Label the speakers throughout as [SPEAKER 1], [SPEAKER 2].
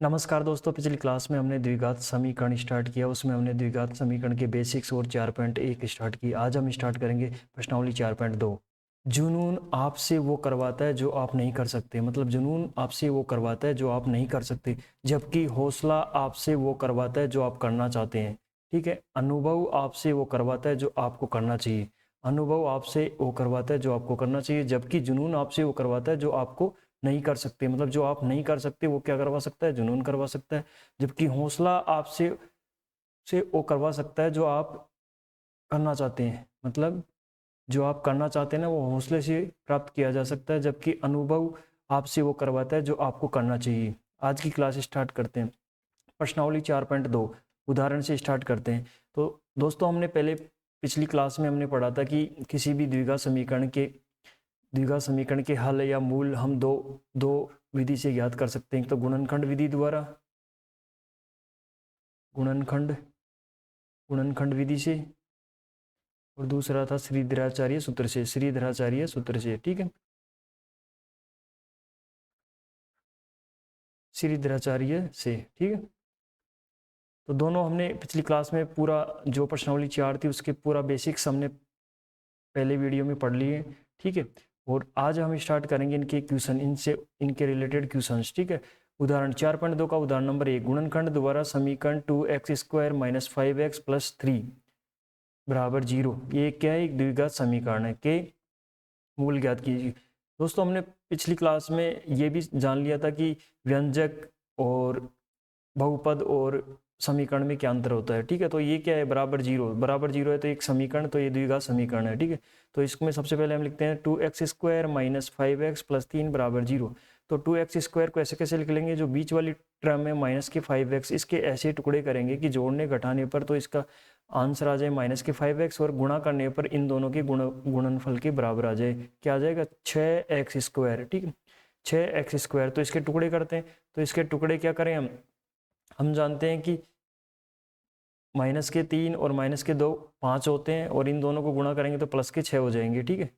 [SPEAKER 1] नमस्कार दोस्तों, पिछली क्लास में हमने द्विघात समीकरण स्टार्ट किया। उसमें हमने द्विघात समीकरण के बेसिक्स और 4.1 स्टार्ट की। आज हम स्टार्ट करेंगे प्रश्नावली 4.2। जुनून आपसे वो करवाता है जो आप नहीं कर सकते। मतलब जुनून आपसे वो करवाता है जो आप नहीं कर सकते, जबकि हौसला आपसे वो करवाता है जो आप करना चाहते हैं। ठीक है। अनुभव आपसे वो करवाता है जो आपको करना चाहिए। अनुभव आपसे वो करवाता है जो आपको करना चाहिए, जबकि जुनून आपसे वो करवाता है जो आपको नहीं कर सकते। मतलब जो आप नहीं कर सकते वो क्या करवा सकता है? जुनून करवा सकता है। जबकि हौसला आपसे से वो करवा सकता है जो आप करना चाहते हैं। मतलब जो आप करना चाहते हैं ना, वो हौसले से प्राप्त किया जा सकता है, जबकि अनुभव आपसे वो करवाता है जो आपको करना चाहिए। आज की क्लास स्टार्ट करते हैं। प्रश्नावली 4.2 उदाहरण से स्टार्ट करते हैं। तो दोस्तों, हमने पहले पिछली क्लास में हमने पढ़ा था कि किसी भी द्विघात समीकरण के हल या मूल हम दो दो विधि से ज्ञात कर सकते हैं। तो गुणनखंड विधि द्वारा, गुणनखंड गुणनखंड विधि से, और दूसरा था श्रीधराचार्य सूत्र से, श्रीधराचार्य सूत्र से। ठीक है, श्रीधराचार्य से। ठीक है। तो दोनों हमने पिछली क्लास में पूरा जो प्रश्नावली 4 थी उसके पूरा बेसिक्स हमने पहले वीडियो में पढ़ लिए। ठीक है। और आज हम स्टार्ट करेंगे इनके क्वेश्चन, इनके रिलेटेड क्वेश्चंस। ठीक है। उदाहरण 4.2 का उदाहरण नंबर 1। गुणनखंड द्वारा समीकरण 2x² - 5x + 3 बराबर 0। ये क्या है? एक द्विघात समीकरण है के मूल ज्ञात कीजिए। दोस्तों, हमने पिछली क्लास में ये भी जान लिया था कि व्यंजक और बहुपद और समीकरण में क्या अंतर होता है। ठीक है। तो ये क्या है? बराबर 0। बराबर 0 है तो एक समीकरण, तो ये द्विघात समीकरण है। ठीक है। तो इसमें सबसे पहले हम लिखते हैं 2x² - 5x + 3 बराबर 0। तो 2x² को ऐसे कैसे लिख लेंगे? जो बीच वाली टर्म है -5x, इसके ऐसे टुकड़े करेंगे कि जोड़ने घटाने पर तो इसका आंसर आ जाए -5x, और गुणा करने पर इन दोनों के गुणनफल के बराबर आ जाए। क्या आ जाएगा? 6x²। ठीक है। 6x²। तो इसके टुकड़े करते हैं। तो इसके टुकड़े क्या करें हम जानते हैं कि -3 और -2 5 होते हैं, और इन दोनों को गुणा करेंगे तो +6 हो जाएंगे। ठीक है।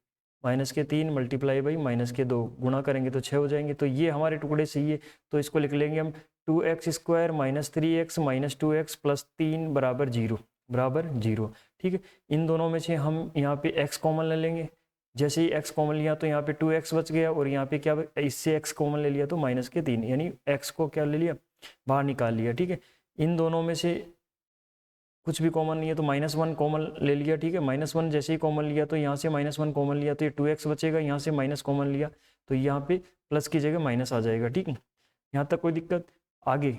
[SPEAKER 1] -3 × -2 गुणा करेंगे तो 6 हो जाएंगे। तो ये हमारे टुकड़े सही है। तो इसको लिख लेंगे हम 2x² - 3x - 2x + 3 बराबर 0। बराबर 0। ठीक है। इन दोनों में से हम यहाँ पे x कॉमन ले लेंगे। जैसे ही x कॉमन लिया तो यहाँ पे 2x बच गया, और यहाँ पे क्या, इससे x कॉमन ले लिया तो -3, यानी x को क्या ले लिया? बाहर निकाल लिया। ठीक है। इन दोनों में से कुछ भी कॉमन नहीं है तो -1 कॉमन ले लिया। ठीक है। -1 जैसे ही कॉमन लिया तो यहाँ से -1 कॉमन लिया तो ये 2x बचेगा। यहाँ से माइनस कॉमन लिया तो यहाँ पे प्लस की जगह माइनस आ जाएगा। ठीक है। यहाँ तक कोई दिक्कत? आगे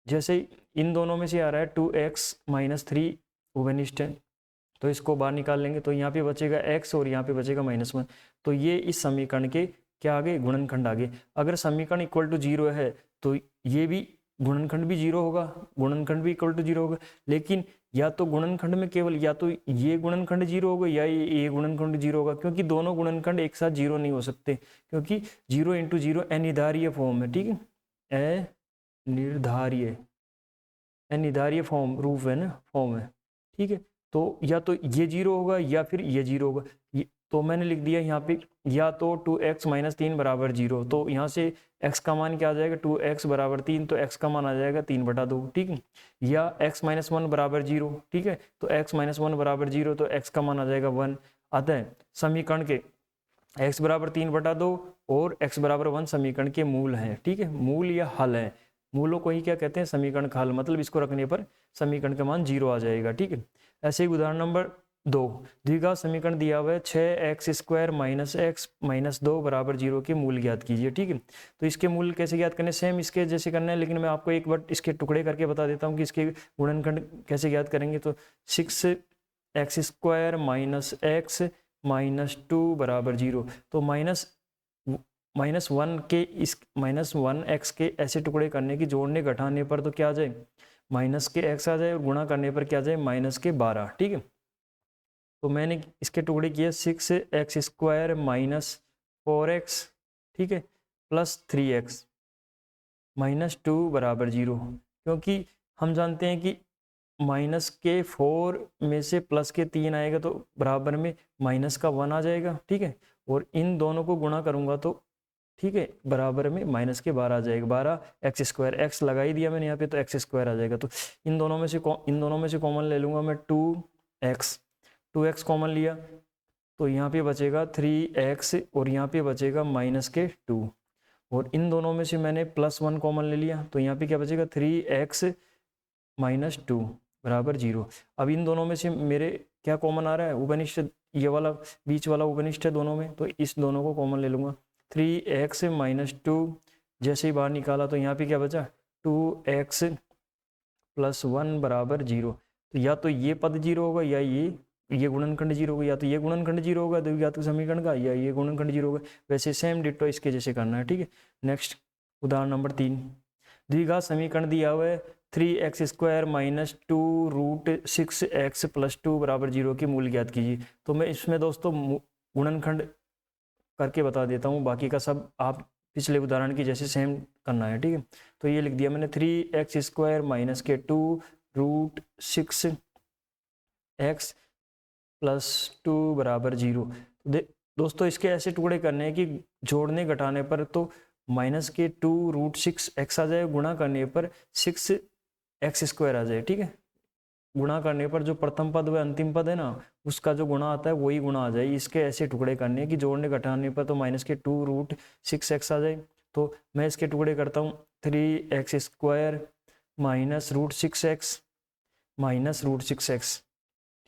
[SPEAKER 1] जैसे ही इन दोनों में से आ रहा है 2x - 3 ओवेनिस्ट है, तो इसको बाहर निकाल लेंगे तो यहाँ पे बचेगा x और यहाँ पे बचेगा -1। तो ये इस समीकरण के क्या आ गए? गुणनखंड आ गए। अगर समीकरण इक्वल टू 0 है तो ये भी गुणनखंड भी 0 होगा, गुणनखंड भी इक्वल टू 0 होगा। लेकिन या तो गुणनखंड में केवल या तो ये गुणनखंड 0 होगा या ये गुणनखंड 0 होगा, क्योंकि दोनों गुणनखंड एक साथ 0 नहीं हो सकते, क्योंकि 0 × 0 अनिर्धारीय फॉर्म है। ठीक है। अनिर्धारीय अनिर्धारीय फॉर्म रूप है ना, फॉर्म है। ठीक है। तो या तो ये 0 होगा या फिर ये 0 होगा। तो मैंने लिख दिया यहाँ पे या तो 2x - 3 बराबर 0। तो यहाँ से x का मान क्या आ जाएगा? 2x बराबर 3, तो x का मान आ जाएगा 3/2। ठीक है। या x - 1 बराबर 0। ठीक है। तो x - 1 बराबर 0, तो x का मान आ जाएगा 1। अतः समीकरण के x बराबर 3/2 और x बराबर 1 समीकरण के मूल हैं। ठीक है। मूल या हल है। मूलों को ही क्या कहते हैं? समीकरण का हल। मतलब इसको रखने पर समीकरण का मान 0 आ जाएगा। ठीक है। ऐसे ही उदाहरण नंबर 2। द्विघात समीकरण दिया हुआ है 6x² - x - 2 बराबर 0 के मूल ज्ञात कीजिए। ठीक है। तो इसके मूल कैसे ज्ञात करने? सेम इसके जैसे करना है, लेकिन मैं आपको एक बार इसके टुकड़े करके बता देता हूँ कि इसके गुणनखंड कैसे ज्ञात करेंगे। तो 6x² - x -2 बराबर 0। तो -1 के इस -1x के ऐसे टुकड़े करने की जोड़ने घटाने पर तो क्या आ जाए? माइनस के x आ जाए, और गुणा करने पर क्या आ जाए? -12। ठीक है। तो मैंने इसके टुकड़े किए 6x² - 4x, ठीक है, +3x -2 बराबर 0। क्योंकि हम जानते हैं कि -4 में से +3 आएगा तो बराबर में -1 आ जाएगा। ठीक है। और इन दोनों को गुणा करूंगा तो ठीक है, बराबर में माइनस के 12 आ जाएगा, 12 एक्स स्क्वायर, एक्स लगा ही दिया मैंने यहाँ पे तो एक्स स्क्वायर आ जाएगा। तो इन दोनों में से कॉमन ले लूँगा मैं 2x कॉमन लिया तो यहाँ पे बचेगा 3x और यहाँ पे बचेगा माइनस के 2, और इन दोनों में से मैंने +1 कॉमन ले लिया तो यहाँ पे क्या बचेगा 3x माइनस 2 बराबर 0। अब इन दोनों में से मेरे क्या कॉमन आ रहा है, उपनिष्ठ, ये वाला बीच वाला उपनिष्ठ है दोनों में, तो इस दोनों को कॉमन ले लूँगा। 3x माइनस 2 जैसे ही बाहर निकाला तो यहाँ पे क्या बचा 2x + 1 बराबर 0। तो या तो ये पद 0 होगा या ये गुणनखंड 0 होगा, या तो ये गुणनखंड 0 होगा द्विघात समीकरण का, या ये गुणनखंड 0 होगा। वैसे सेम डिट्टो इसके जैसे करना है, ठीक है। नेक्स्ट उदाहरण नंबर 3, द्विघात समीकरण दिया हुआ है 3x² माइनस 2√6x + 2 बराबर 0 की मूल ज्ञात कीजिए। तो मैं इसमें दोस्तों गुणनखंड करके बता देता हूँ, बाकी का सब आप पिछले उदाहरण की जैसे सेम करना है, ठीक है। तो ये लिख दिया मैंने 3x² माइनस के 2√6x + 2 बराबर 0। दोस्तों इसके ऐसे टुकड़े करने हैं कि जोड़ने घटाने पर तो माइनस के 2√6x आ जाए, गुणा करने पर 6x² आ जाए, ठीक है। गुणा करने पर जो प्रथम पद व अंतिम पद है ना, उसका जो गुणा आता है वही गुणा आ जाए। इसके ऐसे टुकड़े करने हैं कि जोड़ने घटाने पर तो माइनस के 2√6x आ जाए। तो मैं इसके टुकड़े करता हूँ 3x² minus √6x minus √6x,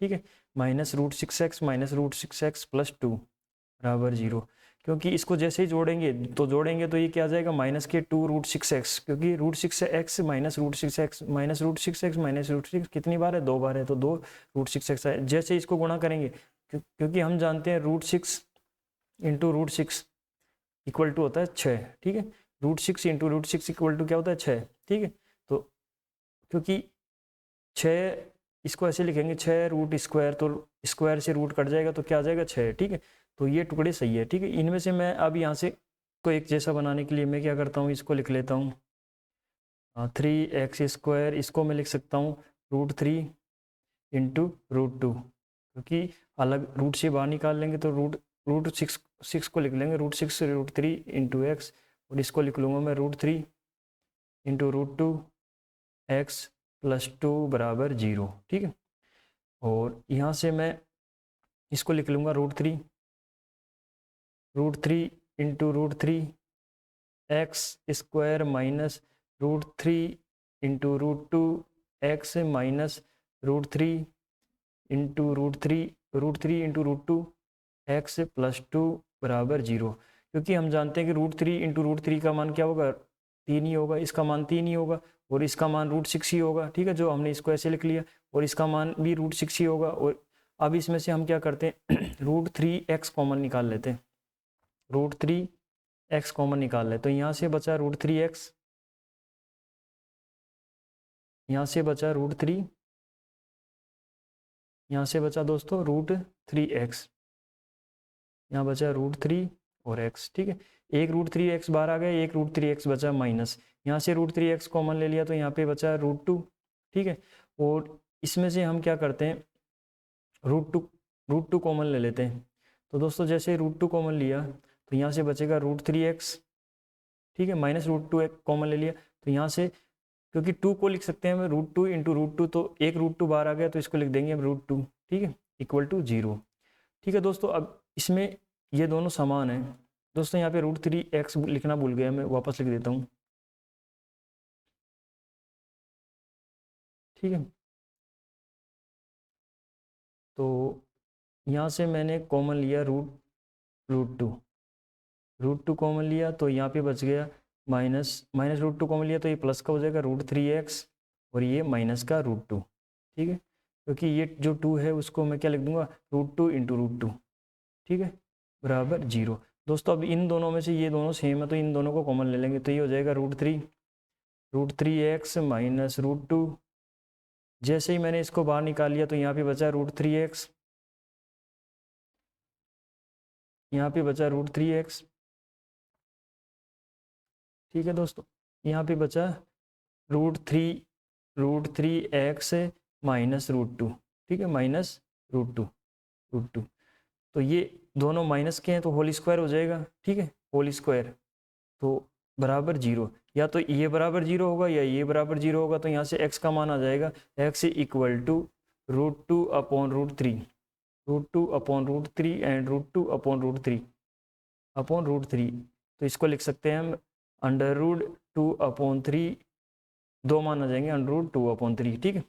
[SPEAKER 1] ठीक है, माइनस √6x माइनस √6x + 2 बराबर 0। क्योंकि इसको जैसे ही जोड़ेंगे तो ये क्या आ जाएगा माइनस के 2√6x, क्योंकि √6x minus √6x minus √6x minus √6 कितनी बार है, 2 बार है, तो 2√6x है। जैसे इसको गुणा करेंगे क्योंकि हम जानते हैं √6 × √6 इक्वल टू होता है 6, ठीक है। √6 × √6 इक्वल टू क्या होता है 6, ठीक है। तो क्योंकि 6 इसको ऐसे लिखेंगे 6√², तो स्क्वायर से रूट कट जाएगा तो क्या आ जाएगा 6, ठीक है। तो ये टुकड़े सही है, ठीक है। इनमें से मैं अब यहाँ से को एक जैसा बनाने के लिए मैं क्या करता हूँ, इसको लिख लेता हूँ 3x², इसको मैं लिख सकता हूँ √3 × √2, क्योंकि अलग रूट से बाहर निकाल लेंगे तो √6 को लिख लेंगे √6 √3 × x, और इसको लिख लूँगा मैं √3 × √2x + 2 बराबर 0, ठीक है। और यहाँ से मैं इसको लिख लूँगा √3 √3 × √3x² minus √3 × √2x minus √3 × √3 × √2x + 2 बराबर 0। क्योंकि हम जानते हैं कि √3 × √3 का मान क्या होगा 3 ही होगा, इसका मान 3 ही होगा, और इसका मान √6 ही होगा, ठीक है। जो हमने इसको ऐसे लिख लिया, और इसका मान भी √6 ही होगा। और अब इसमें से हम क्या करते हैं √3x कॉमन निकाल लेते हैं, √3x कॉमन निकाल लेते, तो यहाँ से बचा √3x, यहाँ से बचा √3, यहाँ से बचा दोस्तों √3x, यहाँ बचा √3 और x, ठीक है। एक √3x बाहर आ गया, एक √3x बचा माइनस, यहाँ से √3x कॉमन ले लिया तो यहाँ पे बचा √2, ठीक है। और इसमें से हम क्या करते हैं √2 कॉमन ले लेते हैं। तो दोस्तों जैसे √2 कॉमन लिया तो यहाँ से बचेगा √3x, ठीक है, माइनस √2 कॉमन ले लिया तो यहाँ से, क्योंकि 2 को लिख सकते हैं हम √2 × √2, तो एक √2 बाहर आ गया तो इसको लिख देंगे हम √2, ठीक है, इक्वल टू 0, ठीक है दोस्तों। अब इसमें ये दोनों समान है दोस्तों, यहाँ पे √3x लिखना भूल गया, मैं वापस लिख देता हूँ, ठीक है। तो यहाँ से मैंने कॉमन लिया √2 कॉमन लिया तो यहाँ पे बच गया माइनस √2 कॉमन लिया तो ये प्लस का हो जाएगा √3x, और ये माइनस का √2, ठीक है। क्योंकि ये जो 2 है उसको मैं क्या लिख दूंगा √2 × √2, ठीक है, बराबर 0। दोस्तों अब इन दोनों में से ये दोनों सेम है तो इन दोनों को कॉमन ले लेंगे, तो ये हो जाएगा √3x माइनस √2। जैसे ही मैंने इसको बाहर निकाल लिया तो यहाँ पे बचा √3x, यहाँ पे बचा √3x, ठीक है दोस्तों। यहाँ पे बचा √3x माइनस √2, ठीक है, माइनस √2। तो ये दोनों माइनस के हैं तो होल स्क्वायर हो जाएगा, ठीक है, होल स्क्वायर। तो बराबर 0, या तो ये बराबर 0 होगा या ये बराबर 0 होगा। तो यहाँ से x का मान आ जाएगा x equal to √2 upon √3, √2 upon √3 and √2 upon √3। तो इसको लिख सकते हैं हम √2 अपॉन 3, दो मान आ जाएंगे √2 अपॉन 3, ठीक है।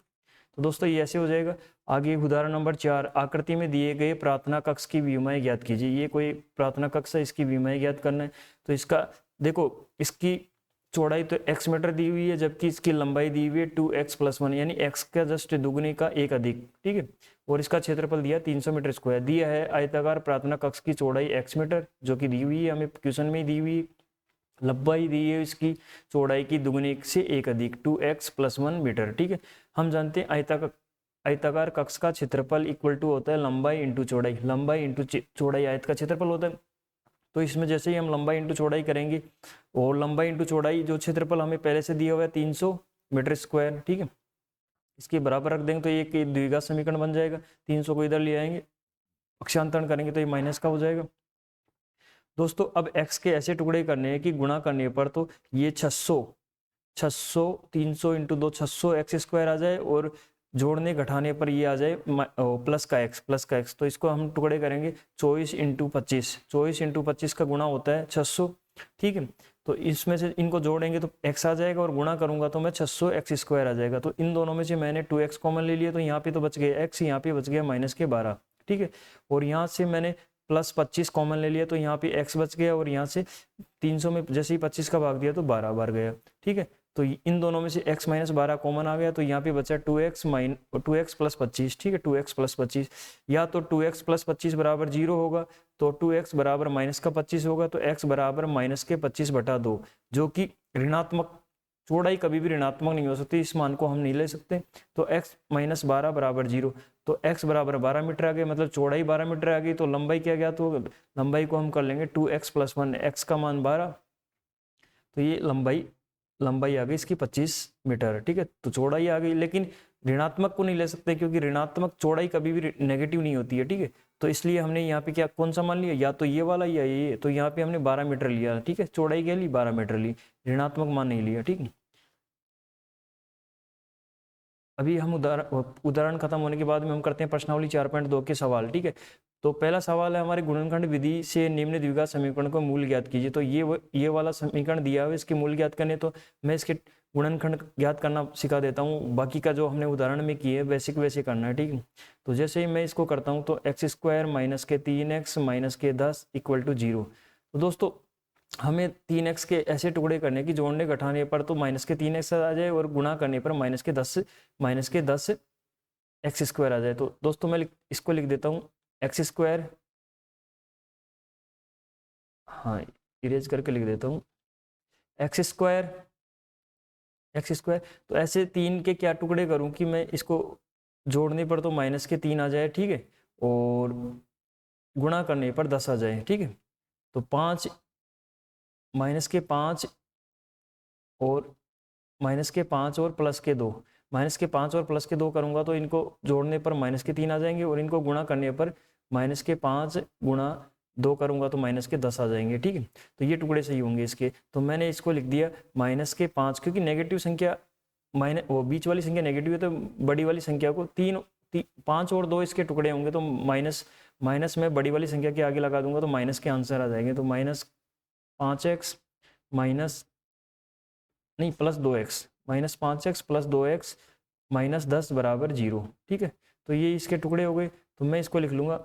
[SPEAKER 1] तो दोस्तों ये ऐसे हो जाएगा। आगे उदाहरण नंबर 4, आकृति में दिए गए प्रार्थना कक्ष की विमाएं ज्ञात कीजिए। ये कोई प्रार्थना कक्ष है, इसकी विमाएं ज्ञात करना है। तो इसका देखो, इसकी चौड़ाई तो x मीटर दी हुई है, जबकि इसकी लंबाई दी हुई है 2x + 1, यानी x का जस्ट दुगुनी का 1 अधिक, ठीक है। और इसका क्षेत्रफल दिया 300 मीटर स्क्वायर। दिया है आयताकार प्रार्थना कक्ष की चौड़ाई x मीटर, जो कि दी हुई है, हमें क्वेश्चन में दी हुई। लंबाई दी है इसकी चौड़ाई की दुगुनी से 1 अधिक 2x + 1 मीटर, ठीक है। हम जानते हैं आयताकार कक्ष का क्षेत्रफल इक्वल टू होता है लंबाई इंटू चौड़ाई, लंबाई इंटू चौड़ाई आयत का क्षेत्रफल होता है। तो इसमें जैसे ही हम लंबाई इंटू चौड़ाई करेंगे, और लंबाई इंटू चौड़ाई जो क्षेत्रफल हमें पहले से दिया हुआ है 300 मीटर स्क्वायर, ठीक है, इसके बराबर रख देंगे तो ये एक द्विघात समीकरण बन जाएगा। 300 को इधर ले आएंगे, पक्षांतरण करेंगे तो ये माइनस का हो जाएगा। दोस्तों अब x के ऐसे टुकड़े करने हैं कि गुणा करने पर तो ये 600 300 इंटू 2 600x² आ जाए, और जोड़ने घटाने पर ये आ जाए प्लस का x। तो इसको हम टुकड़े करेंगे 24 इंटू 25 का गुणा होता है 600, ठीक है। तो इसमें से इनको जोड़ेंगे तो x आ जाएगा, और गुणा करूंगा तो मैं 600x² आ जाएगा। तो इन दोनों में से मैंने 2x कॉमन ले लिया, तो यहाँ पे तो बच गया x, यहाँ पे बच गया -12, ठीक है। और यहाँ से मैंने प्लस 25 कॉमन ले लिया, तो यहाँ पे x बच गया, और यहाँ से 300 में जैसे ही 25 का भाग दिया तो 12 बार गया, ठीक है। तो इन दोनों में से x - 12 कॉमन आ गया, तो यहाँ पे बचा 2x + 25, ठीक है, 2x + 25। या तो 2x + 25 बराबर 0 होगा, तो 2x बराबर -25 होगा, तो x बराबर -25/2, जो कि ऋणात्मक, चौड़ाई कभी भी ऋणात्मक नहीं हो सकती, इस मान को हम नहीं ले सकते। तो x - 12 बराबर 0, तो x बराबर 12 मीटर आ गया, मतलब चौड़ाई 12 मीटर आ गई। तो लंबाई क्या ज्ञात होगा, लंबाई को हम कर लेंगे 2x + 1, x का मान 12, तो ये लंबाई आ गई इसकी 25 मीटर, ठीक है। तो चौड़ाई आ गई, लेकिन ऋणात्मक को नहीं ले सकते, क्योंकि ऋणात्मक चौड़ाई कभी भी नेगेटिव नहीं होती है, ठीक है। तो इसलिए हमने यहाँ पे क्या कौन सा मान लिया, या तो ये वाला या ये। तो यहाँ पे हमने 12 मीटर लिया, ठीक है, चौड़ाई क्या ली 12 मीटर ली, ऋणात्मक मान नहीं लिया, ठीक है। अभी हम उदाहरण खत्म होने के बाद में हम करते हैं प्रश्नावली 4.2 के सवाल, ठीक है। तो पहला सवाल है हमारे गुणनखंड विधि से निम्न द्विघात समीकरण को मूल ज्ञात कीजिए। तो ये वाला समीकरण दिया हुआ है, इसके मूल ज्ञात करने, तो मैं इसके गुणनखंड ज्ञात करना सिखा देता हूँ। बाकी का जो हमने उदाहरण में किए बेसिक वैसे करना है, ठीक है। तो जैसे ही मैं इसको करता हूँ, तो x² - 3x - 10 = 0। तो दोस्तों हमें 3x के ऐसे टुकड़े करने की, जोड़ने घटाने पर तो -3x आ जाए, और गुणा करने पर -10 x² आ जाए। तो दोस्तों मैं इसको लिख देता हूँ x², हाँ इरेज करके लिख देता हूँ x²। तो ऐसे 3 के क्या टुकड़े करूँ कि मैं इसको जोड़ने पर तो -3 आ जाए, ठीक है, और गुणा करने पर 10 आ जाए, ठीक है। तो 5 -5 और -5 और +2, -5 और +2 करूंगा तो इनको जोड़ने पर -3 आ जाएंगे, और इनको गुणा करने पर -5 × 2 करूंगा तो -10 आ जाएंगे, ठीक है। तो ये टुकड़े सही होंगे इसके। तो मैंने इसको लिख दिया -5, क्योंकि नेगेटिव संख्या वो बीच वाली संख्या नेगेटिव है, तो बड़ी वाली संख्या को 5 और 2 इसके टुकड़े होंगे, तो माइनस में बड़ी वाली संख्या के आगे लगा दूंगा तो माइनस के आंसर आ जाएंगे। तो -5x +2x, -5x + 2x -10 बराबर 0, ठीक है। तो ये इसके टुकड़े हो गए। तो मैं इसको लिख लूँगा,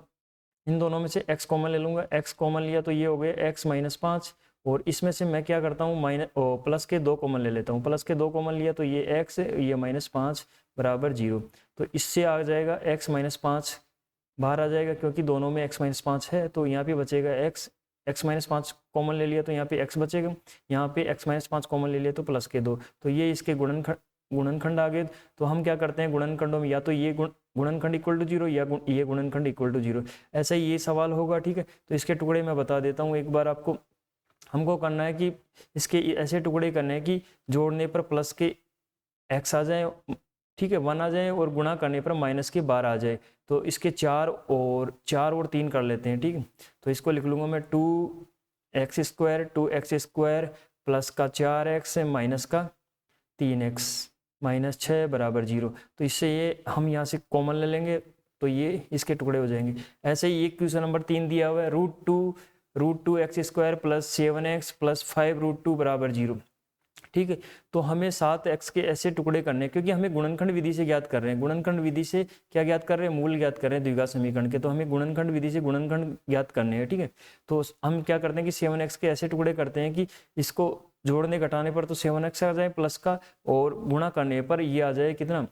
[SPEAKER 1] इन दोनों में से x कॉमन ले लूँगा, x कॉमन लिया तो ये हो गए x - 5, और इसमें से मैं क्या करता हूँ +2 कॉमन ले लेता हूँ, +2 कॉमन लिया तो ये x, ये -5 बराबर 0। तो इससे आ जाएगा x - 5 बाहर आ जाएगा, क्योंकि दोनों में x - 5 है, तो यहाँ पे बचेगा x - 5 कॉमन ले लिया तो यहाँ पे x बचेगा, यहाँ पे x - 5 कॉमन ले लिया तो +2। तो ये इसके गुणनखंड आ गए। तो हम क्या करते हैं गुणनखंडों में, या तो ये गुणनखंड = 0 या ये गुणनखंड = 0, ऐसा ही ये सवाल होगा, ठीक है। तो इसके टुकड़े मैं बता देता हूँ एक बार आपको। हमको करना है कि इसके ऐसे टुकड़े करने हैं कि जोड़ने पर प्लस के x आ जाए, ठीक है, 1 आ जाए, और गुणा करने पर -12 आ जाए। तो इसके 4 और 3 कर लेते हैं, ठीक है। तो इसको लिख लूँगा मैं 2 x square 2x square plus का 4x माइनस का 3x माइनस 6 बराबर 0। तो इससे ये हम यहाँ से कॉमन ले लेंगे तो ये इसके टुकड़े हो जाएंगे। ऐसे ही एक क्वेश्चन नंबर 3 दिया हुआ है root two x square plus 7x plus 5√2 बराबर 0। ठीक है, तो हमें 7x के ऐसे टुकड़े करने हैं क्योंकि हमें गुणनखंड विधि से ज्ञात कर रहे हैं। गुणनखंड विधि से क्या ज्ञात कर रहे हैं? मूल ज्ञात कर रहे हैं द्विघात समीकरण के। तो हमें गुणनखंड विधि से गुणनखंड ज्ञात करने हैं। ठीक है, तो हम क्या करते हैं कि 7x के ऐसे टुकड़े करते हैं कि इसको जोड़ने घटाने पर तो 7x आ जाए प्लस का, और गुणा करने पर ये आ जाए कितना,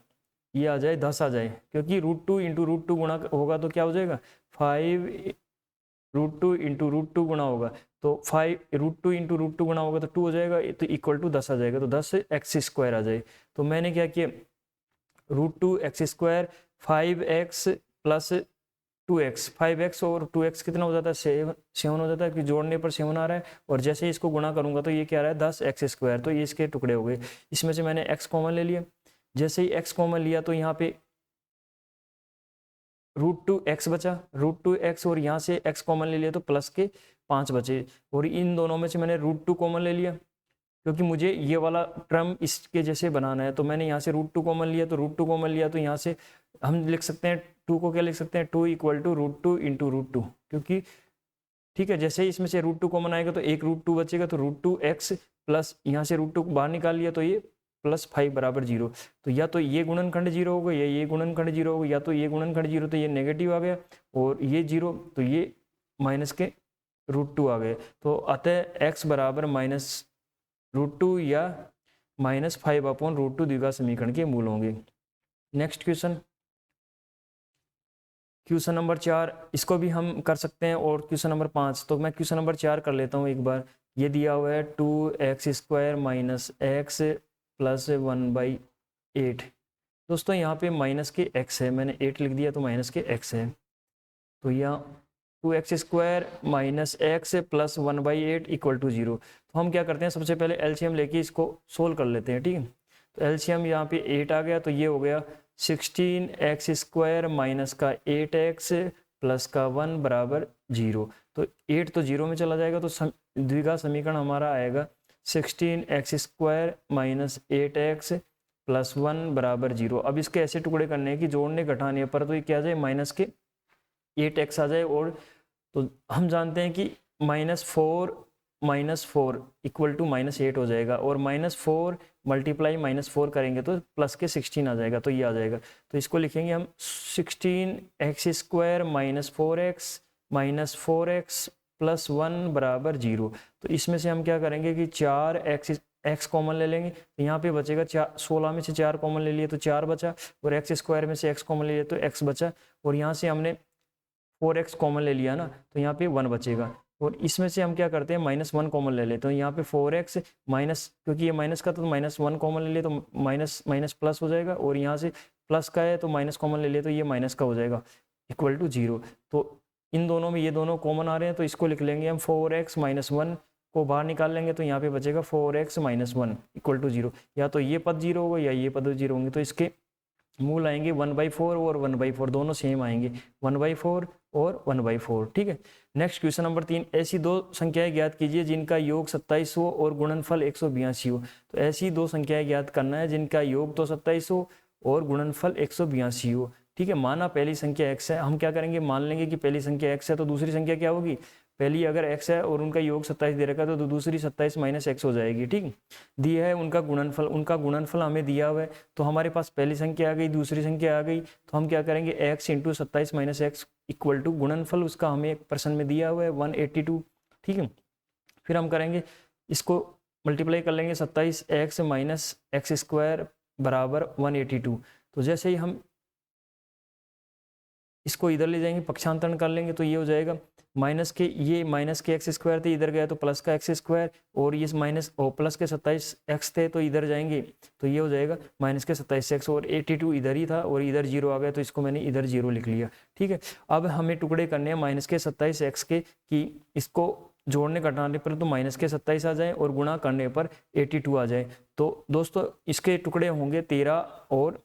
[SPEAKER 1] ये आ जाए 10 आ जाए, क्योंकि √2 इंटू √2 गुणा होगा तो क्या हो जाएगा 5√2 इंटू √2 गुणा होगा तो 5√2 इंटू √2 गुणा होगा तो 2 हो जाएगा, तो इक्वल टू 10 आ जाएगा, तो 10x स्क्वायर आ जाए। तो मैंने क्या किया √2x square 5x plus 2x, 5x और 2x कितना हो जाता है 7 हो जाता है, कि जोड़ने पर 7 आ रहा है, और जैसे ही इसको गुणा करूंगा तो ये क्या आ रहा है 10x स्क्वायर। तो ये इसके टुकड़े हो गए। इसमें से मैंने x कॉमन ले लिया। जैसे ही x कॉमन लिया तो यहाँ पे √2x बचा, √2x, और यहाँ से x कॉमन ले लिया तो प्लस के 5 बचे, और इन दोनों में से मैंने √2 कॉमन ले लिया क्योंकि मुझे ये वाला टर्म इसके जैसे बनाना है। तो मैंने यहाँ से √2 कॉमन लिया, तो √2 कॉमन लिया तो यहाँ से हम लिख सकते हैं 2 को क्या लिख सकते हैं 2 इक्वल टू √2 इंटू √2, क्योंकि ठीक है जैसे ही इसमें से √2 कॉमन आएगा तो एक √2 बचेगा, तो √2x प्लस यहाँ से √2 बाहर निकाल लिया तो ये प्लस 5 बराबर 0। तो या तो ये गुणनखंड 0 होगा या ये गुणनखंड 0 होगा, या तो ये गुणनखंड 0 तो ये नेगेटिव आ गया, और ये 0 तो ये माइनस के √2 आ गए। तो अतः x बराबर -√2 या -5/√2 द्विघात समीकरण के मूल होंगे। नेक्स्ट क्वेश्चन नंबर 4, इसको भी हम कर सकते हैं, और क्वेश्चन नंबर 5, तो मैं क्वेश्चन नंबर 4 कर लेता हूँ एक बार। ये दिया हुआ है 2x square minus x plus 1/8। दोस्तों यहाँ पे माइनस के x है, मैंने 8 लिख दिया तो माइनस के x है, तो यहाँ 2x square minus x plus 1/8 equal to 0। तो हम क्या करते हैं, सबसे पहले एलसीएम लेके इसको सोल्व कर लेते हैं। ठीक है, तो एलसीएम यहाँ पे 8 आ गया, तो ये हो गया 16x स्क्वायर माइनस का 8x प्लस का 1 बराबर 0। तो 8 तो 0 में चला जाएगा, तो द्विघात समीकरण हमारा आएगा 16x square minus 8x plus 1 बराबर 0। अब इसके ऐसे टुकड़े करने हैं कि जोड़ने घटाने पर तो ये क्या आ जाए माइनस के 8x आ जाए, और तो हम जानते हैं कि -4 इक्वल टू -8 हो जाएगा, और -4 मल्टीप्लाई -4 करेंगे तो प्लस के 16 आ जाएगा, तो ये आ जाएगा। तो इसको लिखेंगे हम 16x square minus 4x plus 1 बराबर 0। तो इसमें से हम क्या करेंगे कि 4x कॉमन ले लेंगे, तो यहाँ पे बचेगा 16 में से 4 कॉमन ले लिए तो 4 बचा, और x स्क्वायर में से x कॉमन ले लिया तो x बचा, और यहाँ से हमने 4x कॉमन ले लिया ना, तो यहाँ पे 1 बचेगा, और इसमें से हम क्या करते हैं -1 कॉमन ले लेते हैं। यहाँ पे 4x माइनस, क्योंकि ये माइनस का तो -1 कॉमन ले लिए तो माइनस माइनस प्लस हो जाएगा, और यहाँ से प्लस का है तो माइनस कॉमन ले लिए तो ये माइनस का हो जाएगा इक्वल टू 0। तो इन दोनों में ये दोनों कॉमन आ रहे हैं, तो इसको लिख लेंगे हम 4x माइनस 1 को बाहर निकाल लेंगे, तो यहाँ पे बचेगा 4x माइनस 1 इक्वल टू 0। या तो ये पद 0 होगा या ये पद 0 होंगे, तो इसके मूल आएंगे 1/4 और 1/4, दोनों सेम आएंगे 1/4 और 1/4। ठीक है, नेक्स्ट क्वेश्चन नंबर 3, ऐसी दो संख्याएं ज्ञात कीजिए जिनका योग 27 हो और गुणनफल 182 हो। तो ऐसी दो संख्याएं ज्ञात करना है जिनका योग तो 27 हो और गुणनफल 182 हो। ठीक है, माना पहली संख्या x है, हम क्या करेंगे मान लेंगे कि पहली संख्या x है, तो दूसरी संख्या क्या होगी, पहली अगर x है और उनका योग 27 दे रखा है तो दूसरी 27 माइनस x हो जाएगी। ठीक, दिया है उनका गुणनफल हमें दिया हुआ है, तो हमारे पास पहली संख्या आ गई, दूसरी संख्या आ गई, तो हम क्या करेंगे x into 27 minus x equal to गुणनफल उसका हमें एक प्रश्न में दिया हुआ है 182। ठीक है, फिर हम करेंगे इसको मल्टीप्लाई कर लेंगे 27x माइनस एक्स स्क्वायर बराबर 182। तो जैसे ही हम इसको इधर ले जाएंगे पक्षांतरण कर लेंगे तो ये हो जाएगा माइनस के, ये माइनस के एक्स स्क्वायर थे, इधर गया तो प्लस का एक्स स्क्वायर, और ये माइनस और प्लस के 27x थे तो इधर जाएंगे तो ये हो जाएगा माइनस के 27x, और 82 इधर ही था और इधर 0 आ गया तो इसको मैंने इधर 0 लिख लिया। ठीक है, अब हमें टुकड़े करने हैं माइनस के 27x के, कि इसको जोड़ने घटाने पर तो माइनस के 27 आ जाए और गुणा करने पर 82 आ जाए। तो दोस्तों इसके टुकड़े होंगे 13 और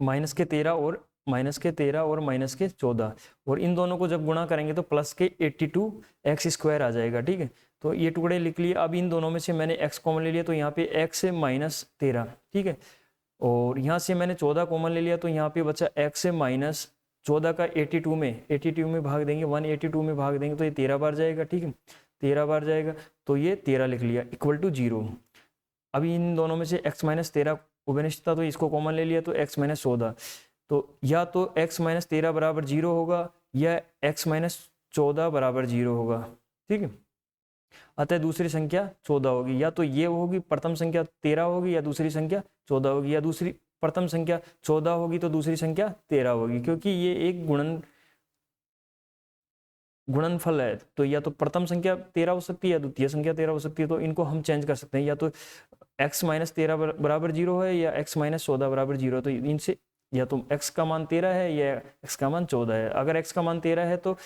[SPEAKER 1] माइनस के 13 और माइनस के 13 और माइनस के 14, और इन दोनों को जब गुणा करेंगे तो प्लस के 82 एक्स स्क्वायर आ जाएगा। ठीक है, तो ये टुकड़े लिख लिए। अब इन दोनों में से मैंने x कॉमन ले लिया, तो यहाँ पे x माइनस 13। ठीक है, और यहाँ से मैंने 14 कॉमन ले लिया, तो यहाँ पे बचा x माइनस 14 का 82 में भाग देंगे, 182 में भाग देंगे तो ये 13 बार जाएगा। ठीक है, 13 बार जाएगा, तो ये 13 लिख लिया इक्वल टू 0। अभी इन दोनों में से x माइनस 13 उभयनिष्ठ था, तो इसको कॉमन ले लिया, तो x माइनस 14, तो या तो x माइनस 13 बराबर 0 होगा या x माइनस 14 बराबर 0 होगा। ठीक है, अतः दूसरी संख्या 14 होगी, या तो ये होगी प्रथम संख्या 13 होगी, या दूसरी संख्या 14 होगी, या दूसरी प्रथम संख्या 14 होगी तो दूसरी संख्या 13 होगी, क्योंकि ये एक गुणनफल है। तो या तो प्रथम संख्या 13 हो सकती है या द्वितीय संख्या 13 हो सकती है, तो इनको हम चेंज कर सकते हैं, या तो x माइनस 13 बराबर 0 है या x माइनस 14 बराबर 0, तो इनसे या तो x का मान 13 है या x का मान 14 है। अगर x का मान 13 है तो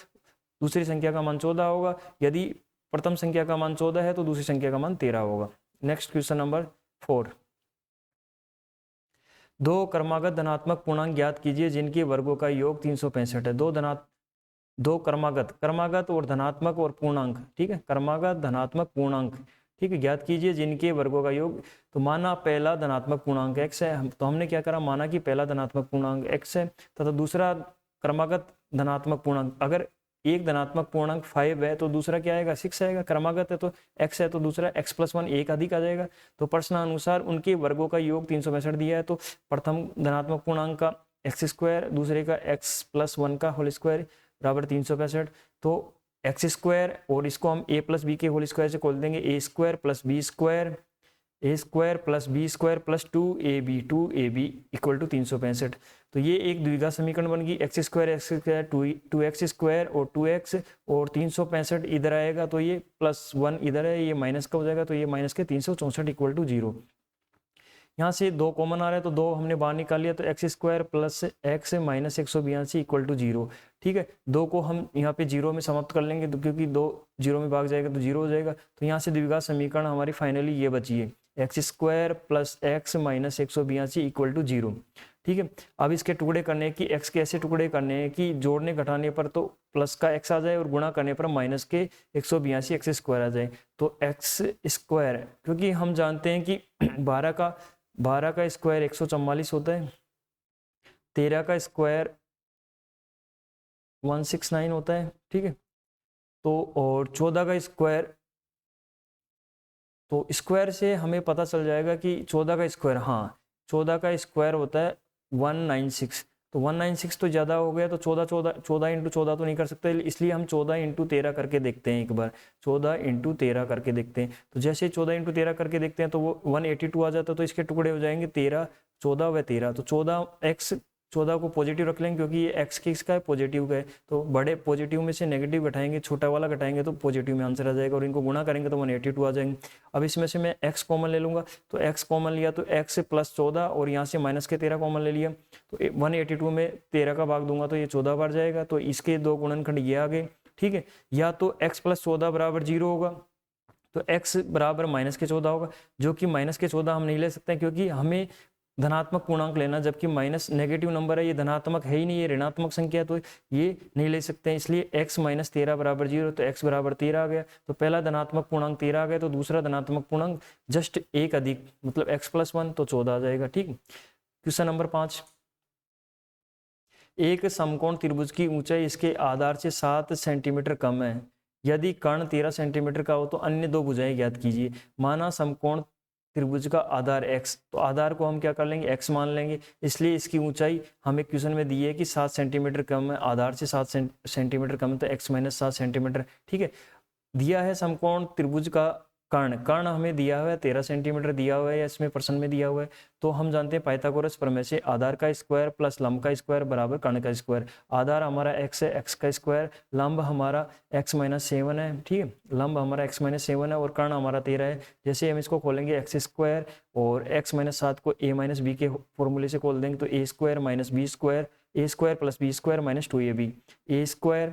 [SPEAKER 1] दूसरी संख्या का मान 14 होगा, यदि प्रथम संख्या का मान 14 है तो दूसरी संख्या का मान 13 होगा। नेक्स्ट क्वेश्चन नंबर 4, दो क्रमागत धनात्मक पूर्णांक ज्ञात कीजिए जिनके वर्गों का योग 365 है। दो क्रमागत और धनात्मक और पूर्णांक, ठीक है, क्रमागत धनात्मक पूर्णांक, ठीक है, ज्ञात कीजिए जिनके वर्गों का योग। तो माना पहला धनात्मक पूर्णांक x है, तो हमने क्या करा, माना कि पहला धनात्मक पूर्णांक x है तथा दूसरा क्रमागत धनात्मक पूर्णांक, अगर एक धनात्मक पूर्णांक 5 है तो दूसरा क्या आएगा, 6 आएगा। क्रमागत है तो x है तो दूसरा x + 1 एक अधिक आ जाएगा। तो प्रश्नानुसार उनके वर्गों का योग 365 दिया है, तो प्रथम धनात्मक पूर्णांक का x², दूसरे का x + 1 का होल स्क्वायर बराबर 365। तो x² और इसको हम a + b के होल स्क्वायर से खोल देंगे, a² + b² + 2ab equal to 365। तो ये एक द्विघात समीकरण बन गई, x² 2x² और 2x और 365 इधर आएगा, तो ये +1 इधर है, ये माइनस का हो जाएगा, तो ये माइनस के 364 इक्वल टू 0। यहाँ से 2 कॉमन आ रहे हैं तो 2 हमने बाहर निकाल लिया, तो x² + x minus 182 equal to 0। ठीक है, 2 को हम यहाँ पे 0 में समाप्त कर लेंगे, तो क्योंकि 2 0 में भाग जाएगा तो 0 हो जाएगा। तो यहाँ से द्विघात समीकरण हमारी फाइनली ये बची है, x² + x minus 182 equal to 0। ठीक है, अब इसके टुकड़े करने की, x के ऐसे टुकड़े करने हैं कि जोड़ने घटाने पर तो प्लस का x आ जाए और गुणा करने पर माइनस के 182 x² आ जाए। तो x², क्योंकि हम जानते हैं कि 12 का स्क्वायर 144 होता है, 13 का स्क्वायर 169 होता है। ठीक है, तो और 14 का स्क्वायर, तो स्क्वायर से हमें पता चल जाएगा कि 14 का स्क्वायर, हाँ 14 का स्क्वायर होता है 196। तो 196 तो ज़्यादा हो गया, तो 14 × 14 तो नहीं कर सकते, इसलिए हम 14 × 13 करके देखते हैं। एक बार 14 × 13 करके देखते हैं, तो जैसे 14 × 13 करके देखते हैं तो वो 182 आ जाता है। तो इसके टुकड़े हो जाएंगे 13, 14 व 13। तो 14 को पॉजिटिव रख लेंगे, क्योंकि ये x किसका है, पॉजिटिव का है। तो बड़े पॉजिटिव में से नेगेटिव घटाएंगे, छोटा वाला घटाएंगे तो पॉजिटिव में आंसर आ जाएगा, और इनको गुणा करेंगे तो 182 आ जाएंगे। अब इसमें से मैं x कॉमन ले लूंगा, तो x कॉमन लिया तो x + 14 और यहाँ से माइनस के 13 कॉमन ले लिया, तो 182 में 13 का भाग दूंगा तो ये 14 बार जाएगा। तो इसके 2 गुणनखंड ये आ गए। ठीक है, या तो x + 14 बराबर 0 होगा, तो x बराबर माइनस के 14 होगा, जो कि माइनस के 14 हम नहीं ले सकते हैं, क्योंकि हमें धनात्मक पूर्णांक लेना, जबकि माइनस नेगेटिव नंबर है, ये धनात्मक है ही नहीं, ये ऋणात्मक संख्या, तो ये नहीं ले सकते हैं। इसलिए x - 13 बराबर 0, तो x बराबर 13 आ गया। तो पहला धनात्मक पूर्णांक 13 आ गया, तो दूसरा धनात्मक पूर्णांक जस्ट एक अधिक, मतलब x + 1 तो 14 आ जाएगा। ठीक, क्वेश्चन नंबर 5, एक समकोण त्रिभुज की ऊंचाई इसके आधार से 7 सेंटीमीटर कम है, यदि कर्ण 13 सेंटीमीटर का हो तो अन्य 2 भुजाएं ज्ञात कीजिए। माना समकोण त्रिभुज का आधार x, तो आधार को हम क्या कर लेंगे, x मान लेंगे, इसलिए इसकी ऊंचाई हमें क्वेश्चन में दी है कि 7 सेंटीमीटर कम है, आधार से 7 सेंटीमीटर कम है, तो x - 7 सेंटीमीटर। ठीक है, दिया है समकोण त्रिभुज का कर्ण हमें दिया हुआ है 13 सेंटीमीटर दिया हुआ है, या इसमें प्रश्न में दिया हुआ है। तो हम जानते हैं पाइथागोरस प्रमेय से आधार का स्क्वायर प्लस लंब का स्क्वायर बराबर कर्ण का स्क्वायर। आधार हमारा x है, x का स्क्वायर, लंब हमारा x - 7 है। ठीक है, लंब हमारा x - 7 है और कर्ण हमारा 13 है। जैसे हम इसको खोलेंगे x² और x - 7 को a - b के फॉर्मूले से खोल देंगे, तो a² - b², a² + b² - 2ab, a²,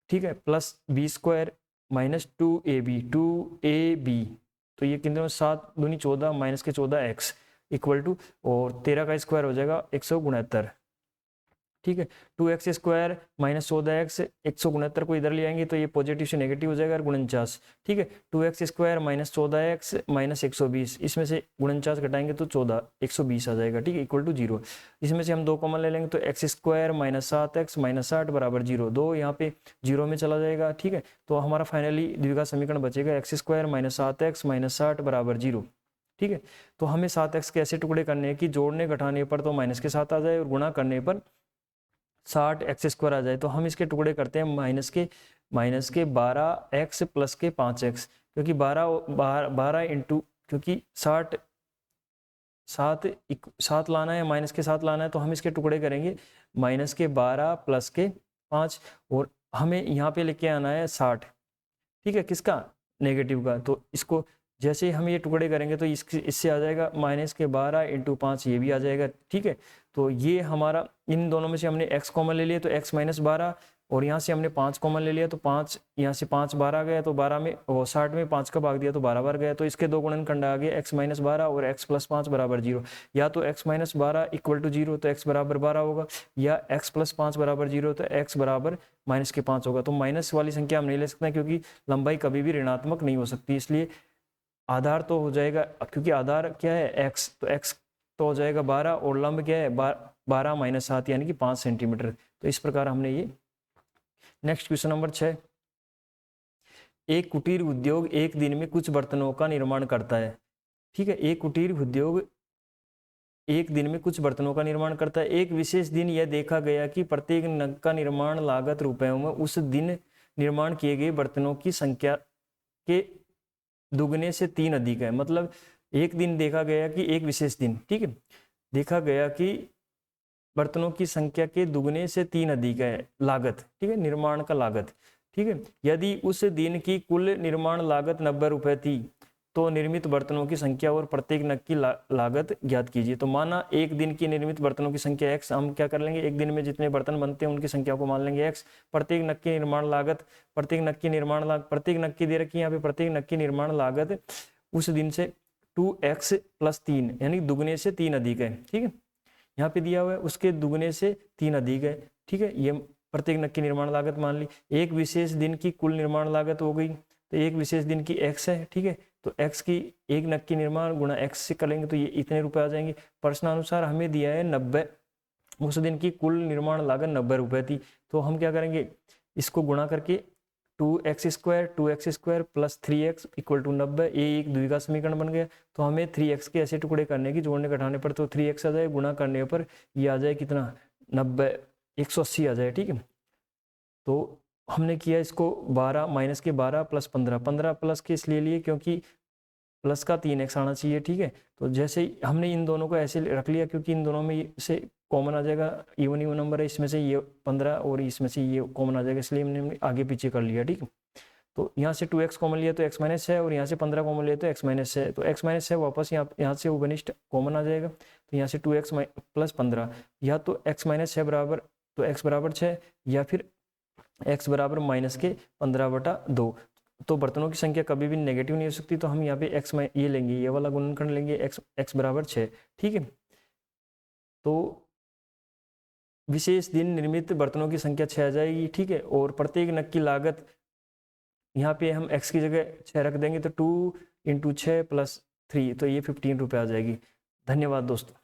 [SPEAKER 1] ठीक है, प्लस b² - 2ab, तो ये कितने 7 दूनी 14 माइनस के 14 x इक्वल टू, और 13 का स्क्वायर हो जाएगा 169। ठीक है। 2x स्क्वायर माइनस 14x 169 को इधर ले आएंगे तो ये पॉजिटिव से नेगेटिव हो जाएगा और 49, ठीक है। 2x square minus 14x minus 120, इसमें से 49 घटाएंगे तो 120 आ जाएगा, ठीक है, इक्वल टू 0। इसमें से हम 2 कॉमन ले लेंगे तो x square minus 7x minus 60 बराबर 0, 2 यहाँ पे 0 में चला जाएगा, ठीक है। तो हमारा फाइनली द्विघात समीकरण बचेगा x square minus 7x minus 60 बराबर 0, ठीक है। तो हमें 7x के ऐसे टुकड़े करने हैं कि जोड़ने घटाने पर तो माइनस के साथ आ जाए और गुणा करने पर 60x स्क्वायर आ जाए। तो हम इसके टुकड़े करते हैं माइनस के 12x प्लस के 5x, क्योंकि 12 इंटू, क्योंकि 7 लाना है, माइनस के 7 लाना है, तो हम इसके टुकड़े करेंगे माइनस के 12 प्लस के 5 और हमें यहाँ पे लेके आना है 60, ठीक है, किसका, नेगेटिव का। तो इसको जैसे हम ये टुकड़े करेंगे तो इससे आ जाएगा माइनस के 12 इंटू 5, ये भी आ जाएगा, ठीक है। तो ये हमारा, इन दोनों में से हमने x कॉमन ले लिया तो x माइनस 12 और यहाँ से हमने 5 कॉमन ले लिया तो 5, यहाँ से 5 12 गया तो 12 में वो 60 में 5 का भाग दिया तो 12 बार गया। तो इसके दो गुणनखंड आ गए x माइनस 12 और x प्लस 5 बराबर 0। या तो x माइनस 12 इक्वल टू 0 तो x बराबर 12 होगा, या x प्लस 5 बराबर 0 तो x बराबर माइनस के 5 होगा। तो माइनस वाली संख्या हम नहीं ले सकते क्योंकि लंबाई कभी भी ऋणात्मक नहीं हो सकती, इसलिए आधार तो हो जाएगा, क्योंकि आधार क्या है x, तो x तो हो जाएगा 12 और लंब क्या है 12 माइनस 7 यानी कि 5 सेंटीमीटर। तो इस प्रकार हमने ये। नेक्स्ट क्वेश्चन नंबर 6, एक कुटीर उद्योग एक दिन में कुछ बर्तनों का निर्माण करता है, ठीक है। एक कुटीर उद्योग एक दिन में कुछ बर्तनों का निर्माण करता है। एक विशेष दिन यह देखा गया कि प्रत्येक नग का निर्माण लागत रुपयों में उस दिन निर्माण किए गए बर्तनों की संख्या के दुगने से 3 अधिक है। मतलब एक दिन देखा गया कि एक विशेष दिन, ठीक है, देखा गया कि बर्तनों की संख्या के दुगने से 3 अधिक है लागत, ठीक है, निर्माण का लागत, ठीक है। यदि उस दिन की कुल निर्माण लागत 90 रुपये थी तो निर्मित बर्तनों की संख्या और प्रत्येक नग की लागत ज्ञात कीजिए। तो माना एक दिन की निर्मित बर्तनों की संख्या x, हम क्या कर लेंगे, एक दिन में जितने बर्तन बनते हैं उनकी संख्या को मान लेंगे x, प्रत्येक नग की निर्माण लागत, प्रत्येक नग की दे रखी है यहाँ पे, प्रत्येक नग की निर्माण लागत उस दिन से 2x प्लस 3 यानी दुगने से 3 अधिक है, ठीक है, यहाँ पे दिया हुआ है उसके दुगने से 3 अधिक है, ठीक है। ये प्रत्येक नग की निर्माण लागत मान ली। एक विशेष दिन की कुल निर्माण लागत हो गई, तो एक विशेष दिन की x है, ठीक है, तो x की एक नग की निर्माण गुणा x से करेंगे तो ये इतने रुपए आ जाएंगे। प्रश्नानुसार हमें दिया है 90, उस दिन की कुल निर्माण लागत 90 रुपए थी। तो हम क्या करेंगे, इसको गुणा करके 2x square plus 3x equal to 90, ये एक द्विघात समीकरण बन गया। तो हमें 3x के ऐसे टुकड़े करने की, जोड़ने घटाने पर तो 3x आ जाए, गुणा करने पर ये आ जाए कितना 90, 180 आ जाए, ठीक है। तो हमने किया इसको 12 माइनस के 12 प्लस 15 प्लस के इसलिए लिए क्योंकि प्लस का 3x आना चाहिए, ठीक है। तो जैसे ही हमने इन दोनों को ऐसे रख लिया क्योंकि इन दोनों में से कॉमन आ जाएगा, इवन नंबर है, इसमें से ये 15 और इसमें से ये कॉमन आ जाएगा, इसलिए हमने आगे पीछे कर लिया, ठीक है। तो यहाँ से 2x कॉमन लिया तो x माइनस है और यहाँ से 15 कॉमन लिया तो x माइनस है, तो x माइनस है वापस यहाँ से उभनिष्ठ कॉमन आ जाएगा, तो यहाँ से 2x प्लस 15, या तो x माइनस है बराबर, तो x बराबर 6 या फिर x बराबर माइनस के 15/2। तो बर्तनों की संख्या कभी भी नेगेटिव नहीं हो सकती, तो हम यहाँ पे x में ये लेंगे, ये वाला गुणनखंड लेंगे x बराबर 6, ठीक है। तो विशेष दिन निर्मित बर्तनों की संख्या 6 आ जाएगी, ठीक है, और प्रत्येक नग की लागत यहाँ पे हम x की जगह 6 रख देंगे तो 2 × 6 + 3 तो ये 15 रुपये आ जाएगी। धन्यवाद दोस्तों।